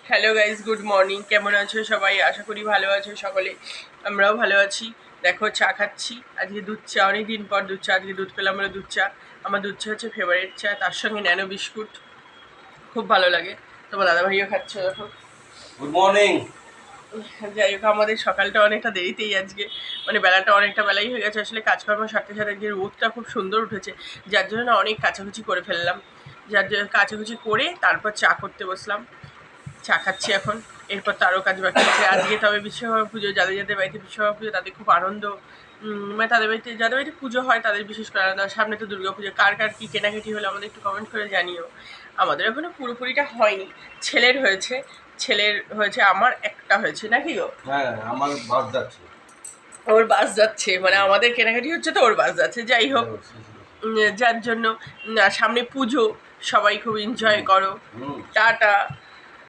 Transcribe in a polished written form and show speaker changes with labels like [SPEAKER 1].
[SPEAKER 1] Hello guys, good morning. কেমন আছো সবাই? আশা করি ভালো আছো সকলে। আমরাও ভালো আছি। দেখো, চা খাচ্ছি। আজকে দুধ চা, অনেক দিন পর দুধ চা। আজকে দুধ পেলাম বলে দুধ চা। আমার দুধ চা হচ্ছে ফেভারিট চা, তার সঙ্গে ন্যানো বিস্কুট খুব ভালো লাগে। তোমার দাদাভাইও খাচ্ছে দেখো।
[SPEAKER 2] Good morning.
[SPEAKER 1] যাই হোক, আমাদের সকালটা অনেকটা দেরিতেই আজকে, মানে বেলাটা অনেকটা বেলাই হয়ে গেছে। আসলে কাজকর্ম সাথে সাথে আজকে রোদটা খুব সুন্দর উঠেছে, যার জন্য না অনেক কাচাকুচি করে ফেললাম। যার জন্য কাচাকুচি করে তারপর চা করতে বসলাম। চা খাচ্ছি এখন। এরপর তো আরও কাজ বাকি আছে আজকে। তবে বিশ্বকর্মা পুজো, যাদের যাদের বাড়িতে বিশ্বকর্মা পুজো তাদের খুব আনন্দ। মানে তাদের বাড়িতে, যাদের বাড়িতে পুজো হয় তাদের বিশেষ করে আনন্দ। সামনে তো দুর্গা পুজো, কার কার কী কেনাকাটি হলো আমাদের একটু কমেন্ট করে জানিও। আমাদের এখনো পুরোপুরিটা হয়নি। ছেলের হয়েছে, আমার একটা হয়েছে নাকি গো?
[SPEAKER 2] হ্যাঁ, আমার বাস যাচ্ছে।
[SPEAKER 1] ওর বাস যাচ্ছে, মানে আমাদের কেনাকাটি হচ্ছে তো ওর বাস যাচ্ছে। যাই হোক, যার জন্য সামনে পুজো, সবাই খুব এনজয় করো। টাটা।